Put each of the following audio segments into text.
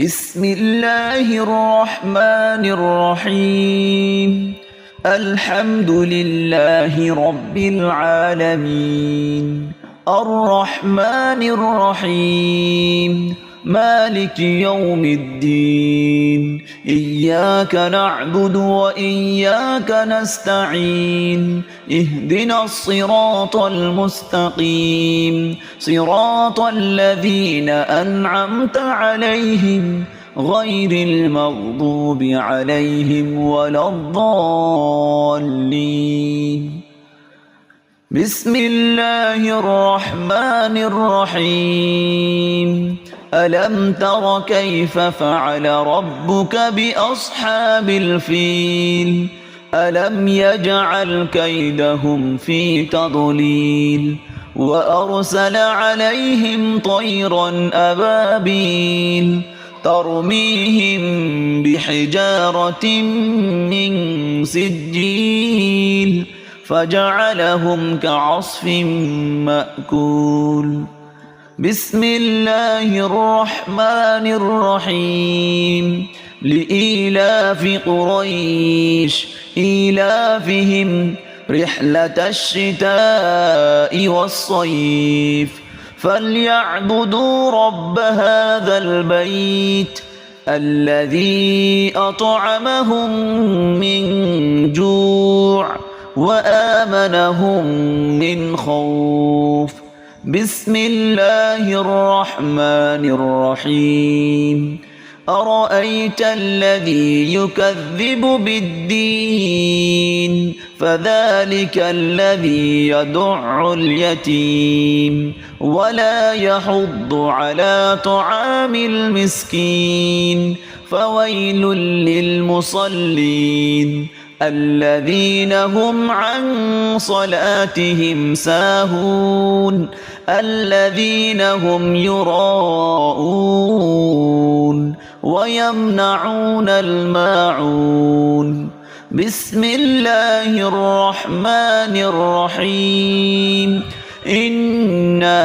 بسم الله الرحمن الرحيم. الحمد لله رب العالمين الرحمن الرحيم مالك يوم الدين إياك نعبد وإياك نستعين اهدنا الصراط المستقيم صراط الذين أنعمت عليهم غير المغضوب عليهم ولا الضالين. بسم الله الرحمن الرحيم. ألم تر كيف فعل ربك بأصحاب الفيل ألم يجعل كيدهم في تضليل وأرسل عليهم طيرا أبابيل ترميهم بحجارة من سجيل فجعلهم كعصف مأكول. بسم الله الرحمن الرحيم. لإيلاف قريش إيلافهم رحلة الشتاء والصيف فليعبدوا رب هذا البيت الذي أطعمهم من جوع وآمنهم من خوف. بسم الله الرحمن الرحيم. أرأيت الذي يكذب بالدين فذلك الذي يدع اليتيم ولا يحض على طعام المسكين فويل للمصلين الذين هم عن صلاتهم ساهون الذين هم يراءون ويمنعون الماعون. بسم الله الرحمن الرحيم. إنا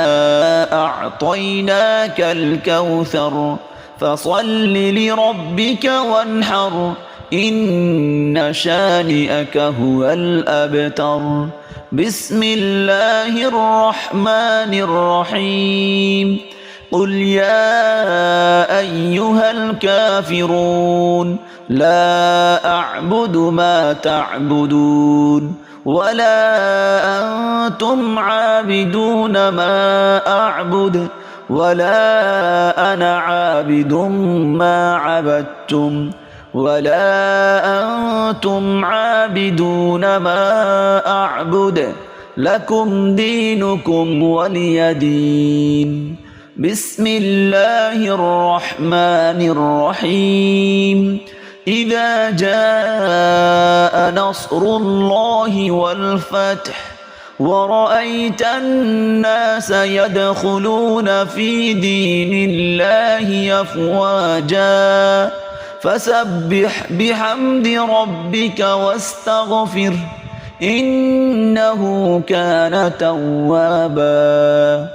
أعطيناك الكوثر فصل لربك وانحر إن شانئك هو الأبتر. بسم الله الرحمن الرحيم. قل يا أيها الكافرون لا أعبد ما تعبدون ولا أنتم عابدون ما أعبد ولا أنا عابد ما عبدتم ولا أنتم عابدون ما أعبد لكم دينكم ولي دين. بسم الله الرحمن الرحيم. إذا جاء نصر الله والفتح ورأيت الناس يدخلون في دين الله أفواجا فسبح بحمد ربك واستغفر إنه كان توابا.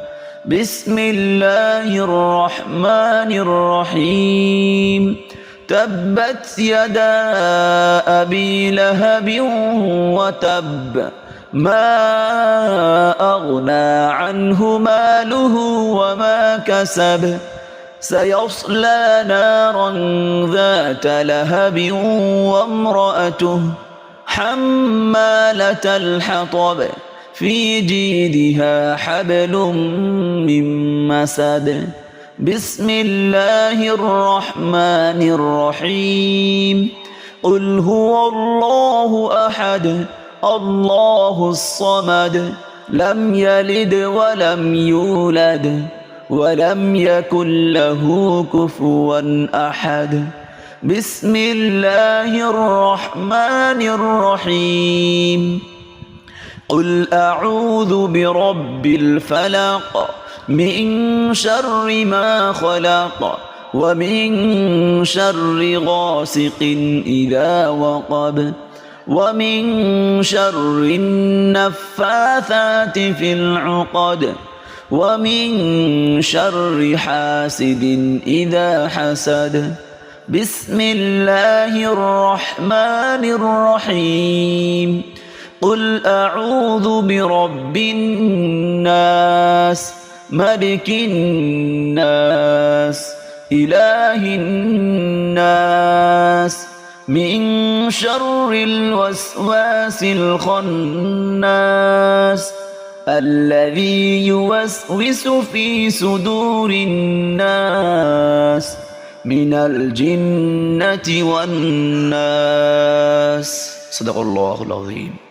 بسم الله الرحمن الرحيم. تبت يدا أبي لهب وتب ما أغنى عنه ماله وما كسب سيصلى نارا ذات لهب وامرأته حمالة الحطب في جيدها حبل من مسد. بسم الله الرحمن الرحيم. قل هو الله أحد الله الصمد لم يلد ولم يولد ولم يكن له كفوا أحد. بسم الله الرحمن الرحيم. قل أعوذ برب الفلق من شر ما خلق ومن شر غاسق إذا وقب ومن شر النفاثات في العقد ومن شر حاسد إذا حسد بسم الله الرحمن الرحيم قل أعوذ برب الناس ملك الناس إله الناس من شر الوسواس الخناس الذي يوسوس في صدور الناس من الجنة والناس صدق الله العظيم